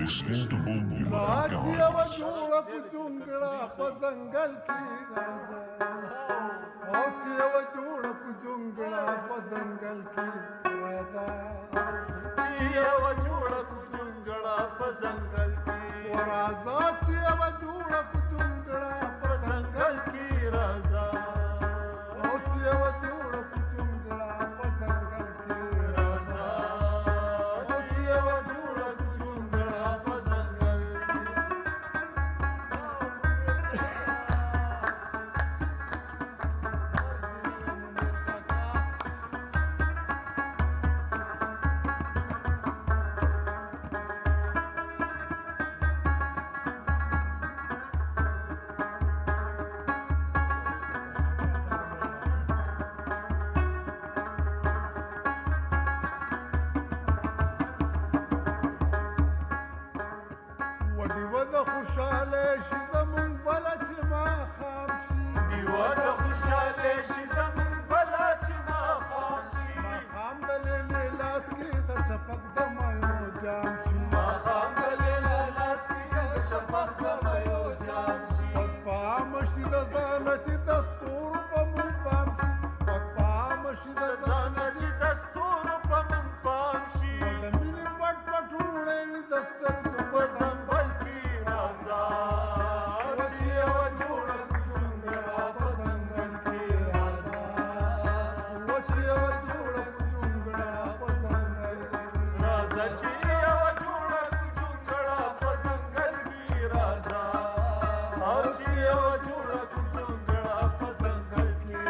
listening to Boom ರಾಜ್ಯವ ಜೋಳ ಕುಜುಂಗಳ ಪಸಂಗಲ್ ರಾಜ್ಯವ ಜೋಳ ಕುಜುಂಗಳ ಪಸಂಗಲ್ ರಾಜ್ಯವ ಜೋಳ ಕುಜುಂಗಳ ಪಸಂಗಲ್ ರಾಜ್ಯವ ಜೋಳ ಕುಜುಂಗಳ ಪಸಂಗಲ್ ಕಿ ರಾಜಾ ರಾಜ್ಯವ ಜೋಳ ಕುಜುಂಗಳ ಪಸಂಗಲ್ ರಾಜಾ ರಾಜ್ಯವ ಜೋಳ ಕುಜುಂಗಳ ಪಸಂಗಲ್ وډیوه خوشاله شي زمون بله چې ما خامشي دیوه د خوشاله شي زمون بلا چې ماښام شي ماښام د لیلې لاس کې د شفق د مایو جام شي ماښام د لیلا لاس کې د شفق د مایو جام شي پد پام شي د ځانه چې د ستورو په مون پام شي پد پام شي د ځانه ځان چې دستور په من پام شي د مینې پټ پټوړې وي د سترګو په په سنبل کې رازا چې یو جوړه جونګړه په سنبل کې رازا وشي یوه جوړه جونګړه په ځنګل کې. رازا چې یو جوړه جونګړه په سنبل کې رازا او چې یو جوړه جونګړه په سنبل کې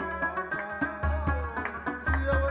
چې یوه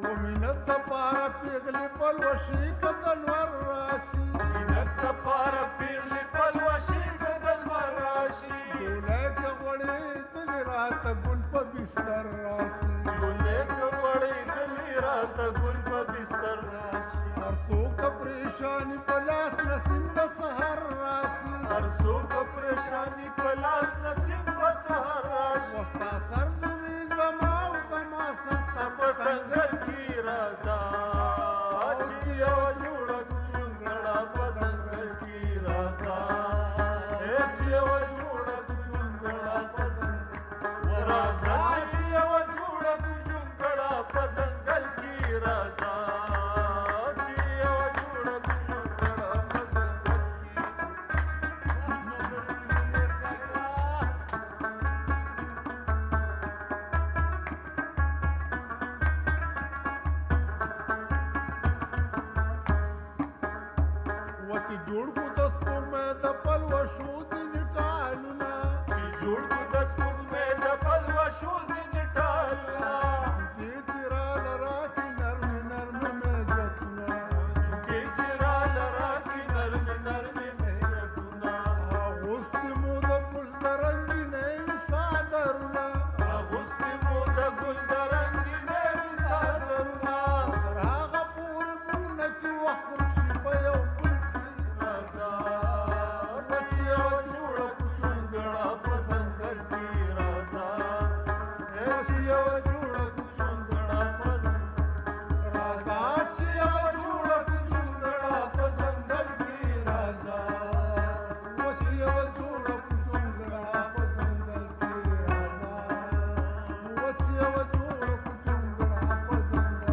ومینه دپاره پیغلې پلوشي که تلور راشي مینت لپاره پیغلې پلوشي بدل وراشي ډولی که غوړېدلې راته ګل په بستر راشي ګلې که غوړېدلې راته ګل په بستر راشي هر څوک پریشانی په لاس نسیم د سحر راشي هر څوک پریشانی په لاس نصیب په سهار راشي وستا سر د وي زما او زما سر ستا په سنګل کې رازا چې یو جوړه جونګړه په سنګل کې رازا چې یو جوړه جونګړه په سنګل رازا چې یو جوړه جونګړه په سنګل کې رازا چې یو جوړه جونګړه په سنګل وچې جوړ کو د سپوږمۍ د پلوشو ځینې ټالونه کې جوړ کو د سپوږمۍ د پلوشو ځینې ټالونه چې چراله راکړي نرمې نرمې مېږتونه کې چې راله راکړي نرمې نرمې مهربونه اغوستې مو د ګل د رنګینۍ وي څادرونه اغوستې مو د ګل د رنګینۍ وي څادرونه تر هغه پورې موږ نه چې وخت شي په یو ګل کې رازا وچې یوه جوړه جونګړه په سنګل کې رازا چې یو جوړه جونګړه په راځه چې یوه جوړه جونګړه په سنګل کې رازا وچې یوه جوړه جونګړه په ځنګل کې راځه وچې یوه جوړه جونګړه په ځنګل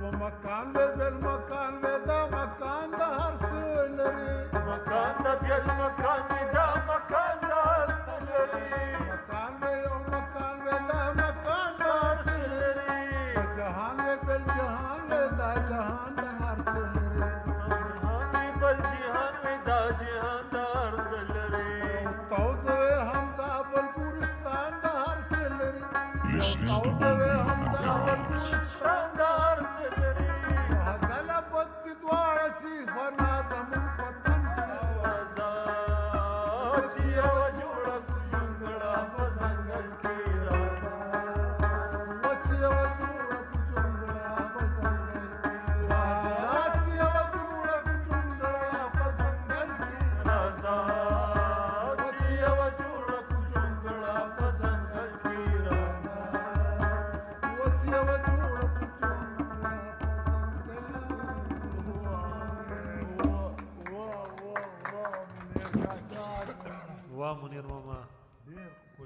و مکان دې بل مکان وې دا مکان د هر څه لري مکان د بیل مکان می دا مکان د هر څه لري مکان دې یو مکان وې دا مکان د هر څه لري جهان وې بل جهان وې دا جهان د هر څه لري هغې بل جهان می دا جهان د هر څه لري توز وې همدا بل ګورستان د هر څه لري Listening to توز وې همدا بل ګورستان شان د هر څه لري هزل بد دواړه شي فنا زمون پتن رازا چې یو جوړه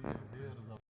खोली ढेर